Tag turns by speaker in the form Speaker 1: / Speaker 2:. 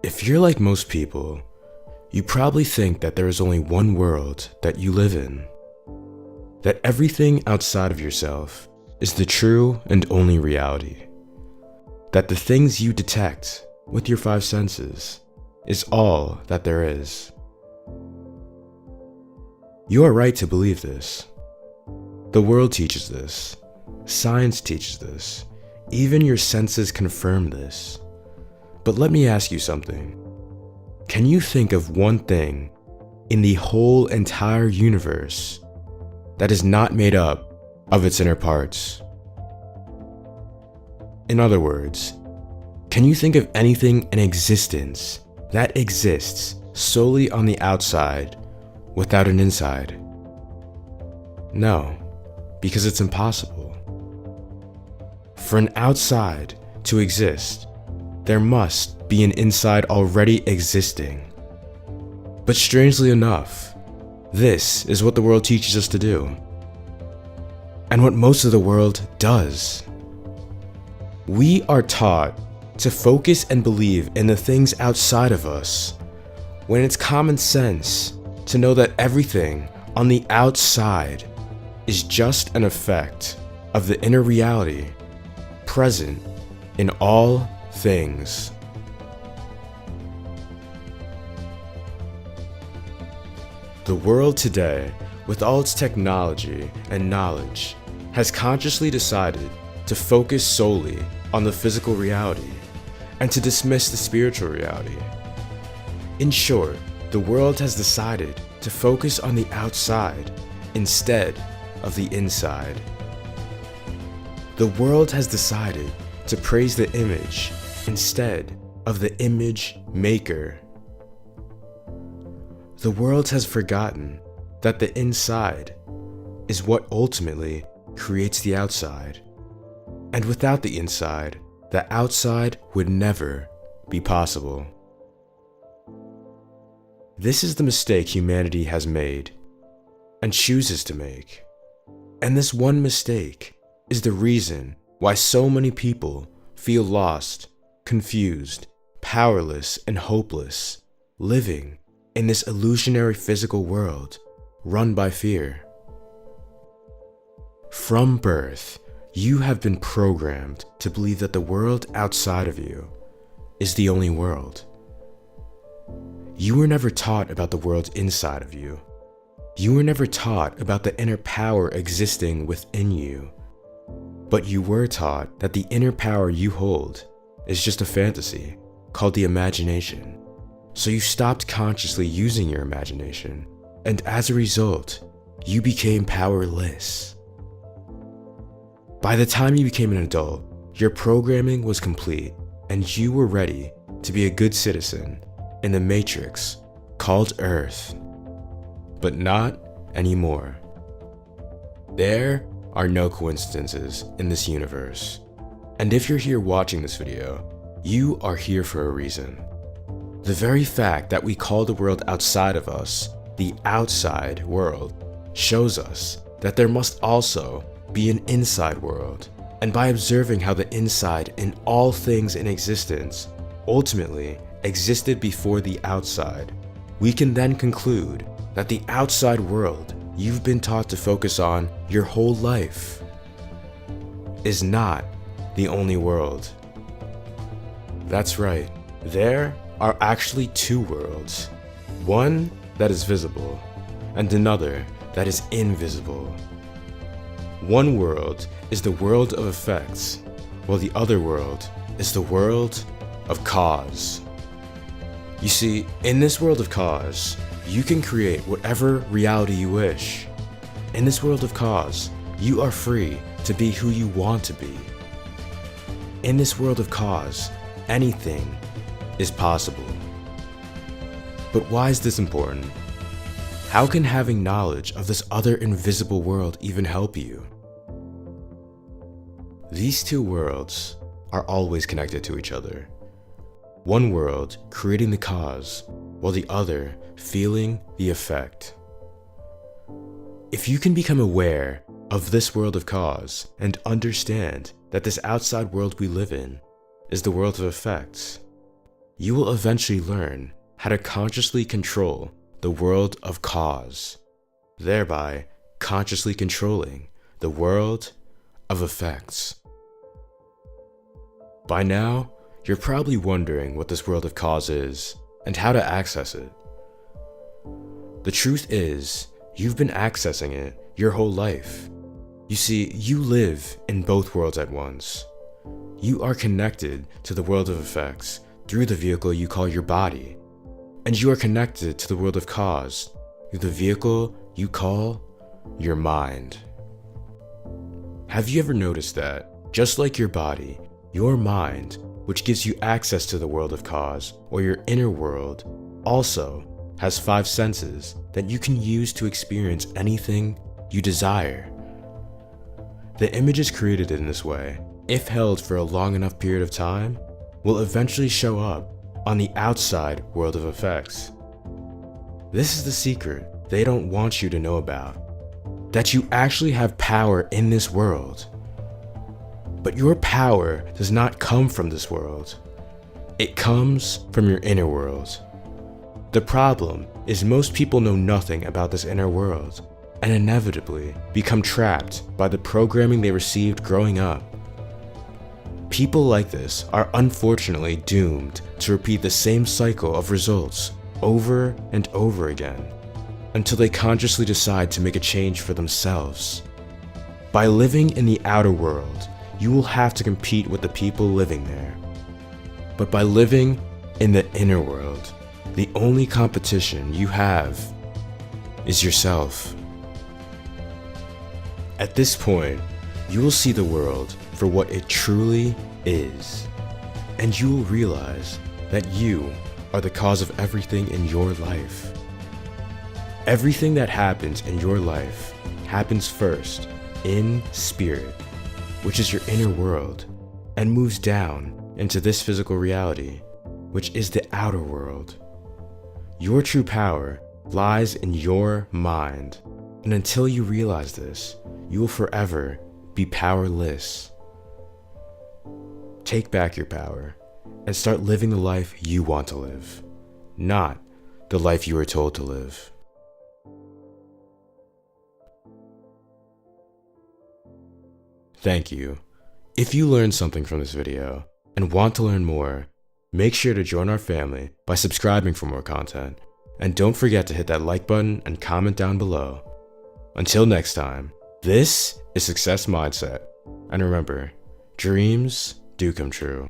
Speaker 1: If you're like most people, you probably think that there is only one world that you live in. That everything outside of yourself is the true and only reality. That the things you detect with your five senses is all that there is. You are right to believe this. The world teaches this. Science teaches this. Even your senses confirm this. But let me ask you something. Can you think of one thing in the whole entire universe that is not made up of its inner parts? In other words, can you think of anything in existence that exists solely on the outside without an inside? No, because it's impossible. For an outside to exist, there must be an inside already existing. But strangely enough, this is what the world teaches us to do. And what most of the world does. We are taught to focus and believe in the things outside of us, when it's common sense to know that everything on the outside is just an effect of the inner reality present in all things. The world today, with all its technology and knowledge, has consciously decided to focus solely on the physical reality and to dismiss the spiritual reality. In short, the world has decided to focus on the outside instead of the inside. The world has decided to praise the image instead of the image maker. The world has forgotten that the inside is what ultimately creates the outside. And without the inside, the outside would never be possible. This is the mistake humanity has made and chooses to make. And this one mistake is the reason why so many people feel lost, confused, powerless, and hopeless, living in this illusionary physical world run by fear. From birth, you have been programmed to believe that the world outside of you is the only world. You were never taught about the world inside of you. You were never taught about the inner power existing within you. But you were taught that the inner power you hold is just a fantasy called the imagination. So you stopped consciously using your imagination, and as a result, you became powerless. By the time you became an adult, your programming was complete, and you were ready to be a good citizen in the matrix called Earth. But not anymore. There are no coincidences in this universe. And if you're here watching this video, you are here for a reason. The very fact that we call the world outside of us the outside world shows us that there must also be an inside world. And by observing how the inside in all things in existence ultimately existed before the outside, we can then conclude that the outside world you've been taught to focus on your whole life is not the only world. That's right, there are actually two worlds, one that is visible and another that is invisible. One world is the world of effects, while the other world is the world of cause. You see, in this world of cause, you can create whatever reality you wish. In this world of cause, you are free to be who you want to be. In this world of cause, anything is possible. But why is this important? How can having knowledge of this other invisible world even help you? These two worlds are always connected to each other. One world creating the cause, while the other feeling the effect. If you can become aware of this world of cause and understand that this outside world we live in is the world of effects, you will eventually learn how to consciously control the world of cause, thereby consciously controlling the world of effects. By now, you're probably wondering what this world of cause is and how to access it. The truth is, you've been accessing it your whole life. You see, you live in both worlds at once. You are connected to the world of effects through the vehicle you call your body, and you are connected to the world of cause through the vehicle you call your mind. Have you ever noticed that, just like your body, your mind, which gives you access to the world of cause, or your inner world, also has 5 senses that you can use to experience anything you desire? The images created in this way, if held for a long enough period of time, will eventually show up on the outside world of effects. This is the secret they don't want you to know about, that you actually have power in this world. But your power does not come from this world. It comes from your inner world. The problem is most people know nothing about this inner world and inevitably become trapped by the programming they received growing up. People like this are unfortunately doomed to repeat the same cycle of results over and over again until they consciously decide to make a change for themselves. By living in the outer world, you will have to compete with the people living there. But by living in the inner world, the only competition you have is yourself. At this point, you will see the world for what it truly is, and you will realize that you are the cause of everything in your life. Everything that happens in your life happens first in spirit, which is your inner world, and moves down into this physical reality, which is the outer world. Your true power lies in your mind, and until you realize this, you will forever be powerless. Take back your power and start living the life you want to live, not the life you were told to live. Thank you. If you learned something from this video and want to learn more, make sure to join our family by subscribing for more content, and don't forget to hit that like button and comment down below. Until next time, this is Success Mindset, and remember, dreams do come true.